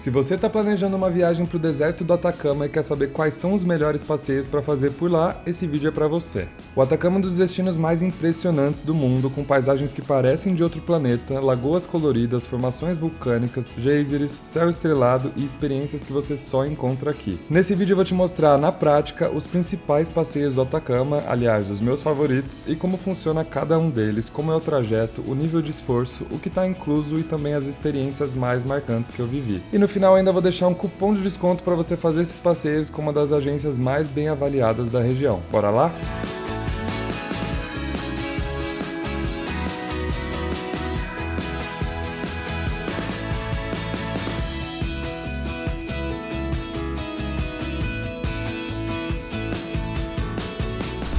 Se você está planejando uma viagem para o deserto do Atacama e quer saber quais são os melhores passeios para fazer por lá, esse vídeo é para você. O Atacama é um dos destinos mais impressionantes do mundo, com paisagens que parecem de outro planeta, lagoas coloridas, formações vulcânicas, geysers, céu estrelado e experiências que você só encontra aqui. Nesse vídeo eu vou te mostrar na prática os principais passeios do Atacama, aliás, os meus favoritos, e como funciona cada um deles, como é o trajeto, o nível de esforço, o que está incluso e também as experiências mais marcantes que eu vivi. E no final ainda vou deixar um cupom de desconto para você fazer esses passeios com uma das agências mais bem avaliadas da região. Bora lá?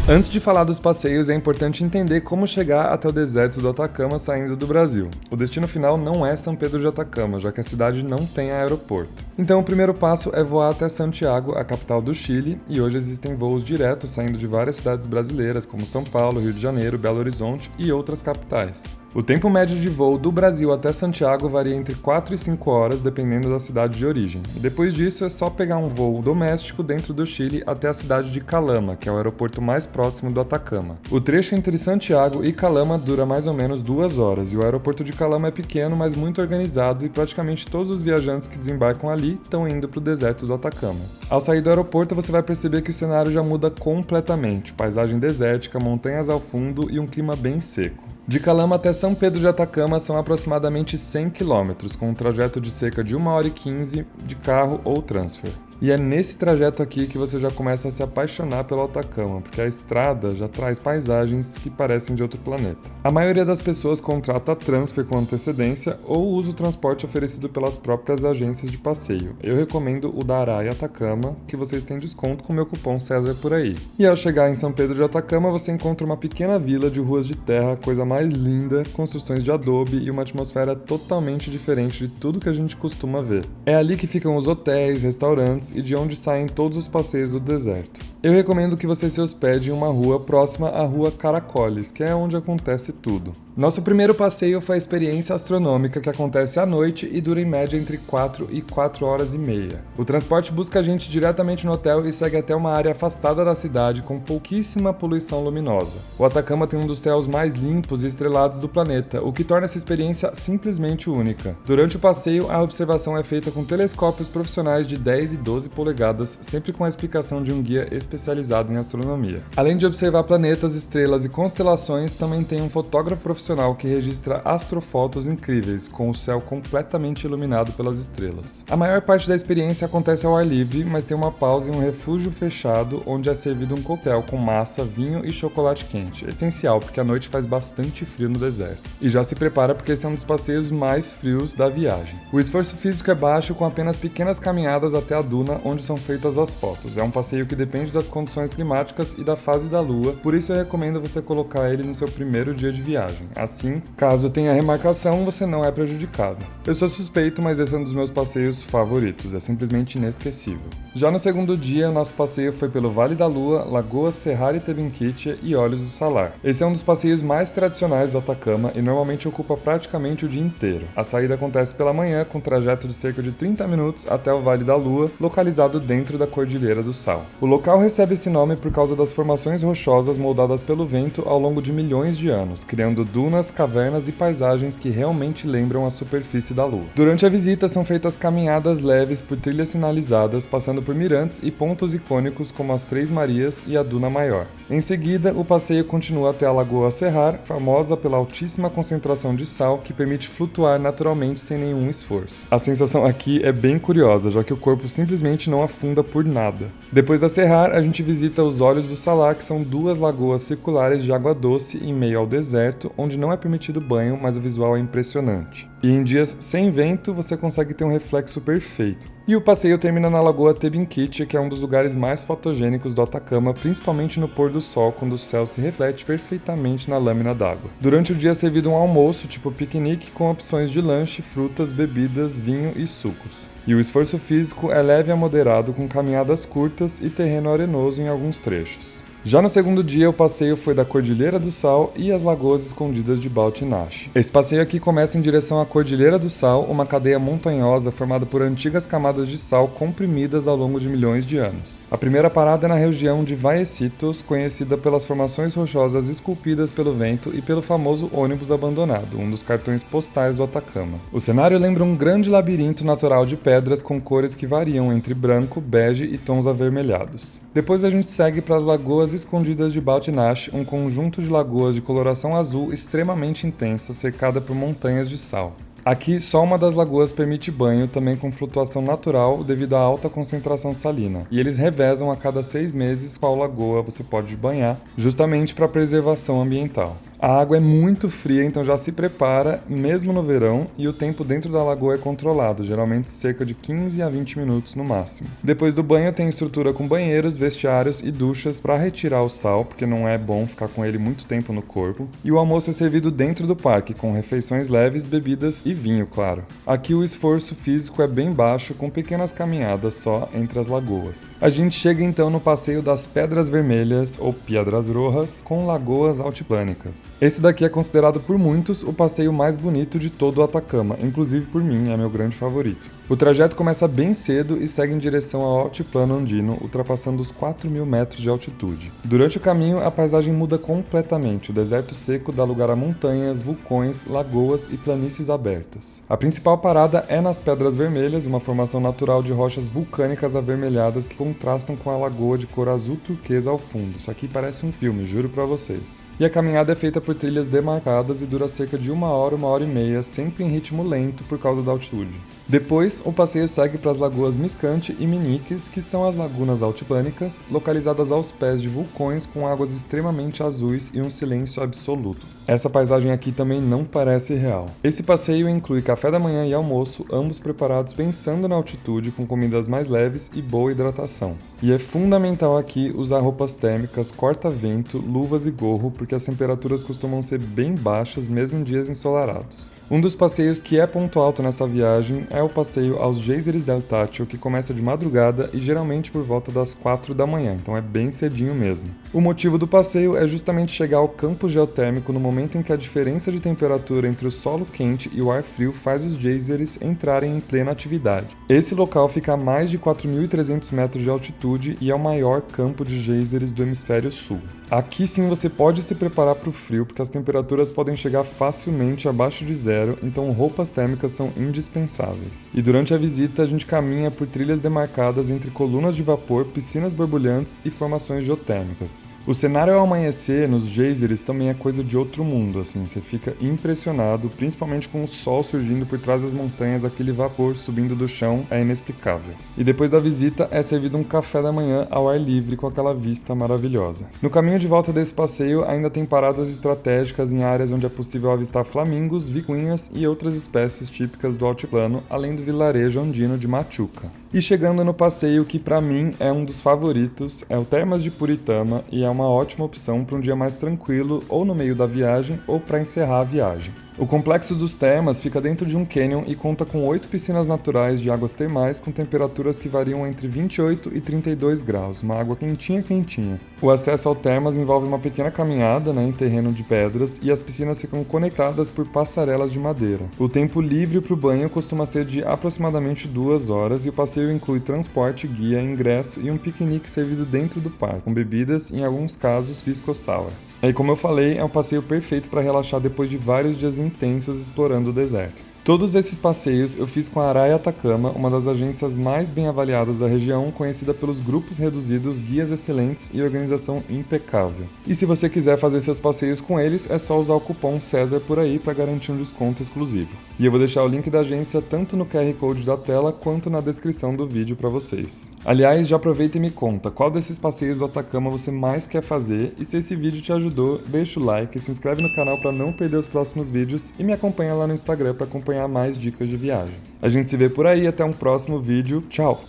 Antes de falar dos passeios, é importante entender como chegar até o deserto do Atacama saindo do Brasil. O destino final não é São Pedro de Atacama, já que a cidade não tem aeroporto. Então o primeiro passo é voar até Santiago, a capital do Chile, e hoje existem voos diretos saindo de várias cidades brasileiras, como São Paulo, Rio de Janeiro, Belo Horizonte e outras capitais. O tempo médio de voo do Brasil até Santiago varia entre 4 e 5 horas, dependendo da cidade de origem. E depois disso é só pegar um voo doméstico dentro do Chile até a cidade de Calama, que é o aeroporto mais próximo do Atacama. O trecho entre Santiago e Calama dura mais ou menos 2 horas, e o aeroporto de Calama é pequeno, mas muito organizado, e praticamente todos os viajantes que desembarcam ali estão indo para o deserto do Atacama. Ao sair do aeroporto, você vai perceber que o cenário já muda completamente. Paisagem desértica, montanhas ao fundo e um clima bem seco. De Calama até São Pedro de Atacama são aproximadamente 100 km, com um trajeto de cerca de 1 hora e 15 de carro ou transfer. E é nesse trajeto aqui que você já começa a se apaixonar pelo Atacama, porque a estrada já traz paisagens que parecem de outro planeta. A maioria das pessoas contrata transfer com antecedência ou usa o transporte oferecido pelas próprias agências de passeio. Eu recomendo o da Araia Atacama, que vocês têm desconto com o meu cupom César por aí. E ao chegar em São Pedro de Atacama, você encontra uma pequena vila de ruas de terra, coisa mais linda, construções de adobe e uma atmosfera totalmente diferente de tudo que a gente costuma ver. É ali que ficam os hotéis, restaurantes e de onde saem todos os passeios do deserto. Eu recomendo que você se hospede em uma rua próxima à Rua Caracoles, que é onde acontece tudo. Nosso primeiro passeio foi a experiência astronômica, que acontece à noite e dura em média entre 4 e 4 horas e meia. O transporte busca a gente diretamente no hotel e segue até uma área afastada da cidade com pouquíssima poluição luminosa. O Atacama tem um dos céus mais limpos e estrelados do planeta, o que torna essa experiência simplesmente única. Durante o passeio, a observação é feita com telescópios profissionais de 10 e 12 polegadas, sempre com a explicação de um guia especializado em astronomia. Além de observar planetas, estrelas e constelações, também tem um fotógrafo profissional que registra astrofotos incríveis, com o céu completamente iluminado pelas estrelas. A maior parte da experiência acontece ao ar livre, mas tem uma pausa em um refúgio fechado, onde é servido um coquetel com massa, vinho e chocolate quente. Essencial, porque à noite faz bastante frio no deserto. E já se prepara porque esse é um dos passeios mais frios da viagem. O esforço físico é baixo, com apenas pequenas caminhadas até a duna, onde são feitas as fotos. É um passeio que depende das condições climáticas e da fase da lua, por isso eu recomendo você colocar ele no seu primeiro dia de viagem. Assim, caso tenha remarcação, você não é prejudicado. Eu sou suspeito, mas esse é um dos meus passeios favoritos, é simplesmente inesquecível. Já no segundo dia, nosso passeio foi pelo Vale da Lua, Lagoa Serrar e Tebiquitia e Olhos do Salar. Esse é um dos passeios mais tradicionais do Atacama e normalmente ocupa praticamente o dia inteiro. A saída acontece pela manhã, com um trajeto de cerca de 30 minutos até o Vale da Lua, localizado dentro da Cordilheira do Sal. O local recebe esse nome por causa das formações rochosas moldadas pelo vento ao longo de milhões de anos, criando dunas, cavernas e paisagens que realmente lembram a superfície da Lua. Durante a visita são feitas caminhadas leves por trilhas sinalizadas, passando por mirantes e pontos icônicos como as Três Marias e a Duna Maior. Em seguida, o passeio continua até a Lagoa Serrar, famosa pela altíssima concentração de sal que permite flutuar naturalmente sem nenhum esforço. A sensação aqui é bem curiosa, já que o corpo simplesmente não afunda por nada. Depois da Serrar, a gente visita os Olhos do Salar, que são 2 lagoas circulares de água doce em meio ao deserto, onde não é permitido banho, mas o visual é impressionante. E em dias sem vento, você consegue ter um reflexo perfeito. E o passeio termina na Lagoa Tebiquitia, que é um dos lugares mais fotogênicos do Atacama, principalmente no pôr do sol, quando o céu se reflete perfeitamente na lâmina d'água. Durante o dia é servido um almoço, tipo piquenique, com opções de lanche, frutas, bebidas, vinho e sucos. E o esforço físico é leve a moderado, com caminhadas curtas e terreno arenoso em alguns trechos. Já no segundo dia, o passeio foi da Cordilheira do Sal e as Lagoas Escondidas de Baltinache. Esse passeio aqui começa em direção à Cordilheira do Sal, uma cadeia montanhosa formada por antigas camadas de sal comprimidas ao longo de milhões de anos. A primeira parada é na região de Vallecitos, conhecida pelas formações rochosas esculpidas pelo vento e pelo famoso ônibus abandonado, um dos cartões postais do Atacama. O cenário lembra um grande labirinto natural de pedras com cores que variam entre branco, bege e tons avermelhados. Depois a gente segue para as Lagoas Escondidas de Baltinache, um conjunto de lagoas de coloração azul extremamente intensa, cercada por montanhas de sal. Aqui, só uma das lagoas permite banho, também com flutuação natural devido à alta concentração salina, e eles revezam a cada 6 meses qual lagoa você pode banhar, justamente para preservação ambiental. A água é muito fria, então já se prepara, mesmo no verão, e o tempo dentro da lagoa é controlado, geralmente cerca de 15 a 20 minutos no máximo. Depois do banho tem estrutura com banheiros, vestiários e duchas para retirar o sal, porque não é bom ficar com ele muito tempo no corpo, e o almoço é servido dentro do parque, com refeições leves, bebidas e vinho, claro. Aqui o esforço físico é bem baixo, com pequenas caminhadas só entre as lagoas. A gente chega então no passeio das Pedras Vermelhas, ou Piedras Rojas, com lagoas altiplânicas. Esse daqui é considerado por muitos o passeio mais bonito de todo o Atacama, inclusive por mim, é meu grande favorito. O trajeto começa bem cedo e segue em direção ao altiplano andino, ultrapassando os 4.000 metros de altitude. Durante o caminho, a paisagem muda completamente, o deserto seco dá lugar a montanhas, vulcões, lagoas e planícies abertas. A principal parada é nas Pedras Vermelhas, uma formação natural de rochas vulcânicas avermelhadas que contrastam com a lagoa de cor azul turquesa ao fundo. Isso aqui parece um filme, juro pra vocês. E a caminhada é feita por trilhas demarcadas e dura cerca de 1 hora e meia, sempre em ritmo lento por causa da altitude. Depois, o passeio segue para as lagoas Miscante e Miniques, que são as lagunas altiplânicas, localizadas aos pés de vulcões com águas extremamente azuis e um silêncio absoluto. Essa paisagem aqui também não parece real. Esse passeio inclui café da manhã e almoço, ambos preparados pensando na altitude, com comidas mais leves e boa hidratação. E é fundamental aqui usar roupas térmicas, corta-vento, luvas e gorro, porque as temperaturas costumam ser bem baixas mesmo em dias ensolarados. Um dos passeios que é ponto alto nessa viagem é o passeio aos Geysers del Táchira, que começa de madrugada e geralmente por volta das 4 da manhã, então é bem cedinho mesmo. O motivo do passeio é justamente chegar ao campo geotérmico no momento em que a diferença de temperatura entre o solo quente e o ar frio faz os geysers entrarem em plena atividade. Esse local fica a mais de 4.300 metros de altitude e é o maior campo de geysers do hemisfério sul. Aqui sim você pode se preparar para o frio, porque as temperaturas podem chegar facilmente abaixo de zero, então roupas térmicas são indispensáveis. E durante a visita a gente caminha por trilhas demarcadas entre colunas de vapor, piscinas borbulhantes e formações geotérmicas. O cenário ao amanhecer nos geysers também é coisa de outro mundo, assim, você fica impressionado, principalmente com o sol surgindo por trás das montanhas, aquele vapor subindo do chão é inexplicável. E depois da visita é servido um café da manhã ao ar livre com aquela vista maravilhosa. No caminho de volta desse passeio ainda tem paradas estratégicas em áreas onde é possível avistar flamingos, vicuinhas e outras espécies típicas do altiplano, além do vilarejo andino de Machuca. E chegando no passeio que para mim é um dos favoritos, é o Termas de Puritama e é uma ótima opção para um dia mais tranquilo ou no meio da viagem ou para encerrar a viagem. O complexo dos termas fica dentro de um canyon e conta com 8 piscinas naturais de águas termais com temperaturas que variam entre 28 e 32 graus, uma água quentinha. O acesso ao termas envolve uma pequena caminhada em terreno de pedras e as piscinas ficam conectadas por passarelas de madeira. O tempo livre para o banho costuma ser de aproximadamente 2 horas e o passeio inclui transporte, guia, ingresso e um piquenique servido dentro do parque, com bebidas e em alguns casos pisco sour. E como eu falei, é um passeio perfeito para relaxar depois de vários dias intensos explorando o deserto. Todos esses passeios eu fiz com a Araya Atacama, uma das agências mais bem avaliadas da região, conhecida pelos grupos reduzidos, guias excelentes e organização impecável. E se você quiser fazer seus passeios com eles, é só usar o cupom César por aí para garantir um desconto exclusivo. E eu vou deixar o link da agência tanto no QR Code da tela quanto na descrição do vídeo para vocês. Aliás, já aproveita e me conta qual desses passeios do Atacama você mais quer fazer, e se esse vídeo te ajudou, deixa o like, se inscreve no canal para não perder os próximos vídeos e me acompanha lá no Instagram para acompanhar mais dicas de viagem. A gente se vê por aí, até um próximo vídeo, tchau!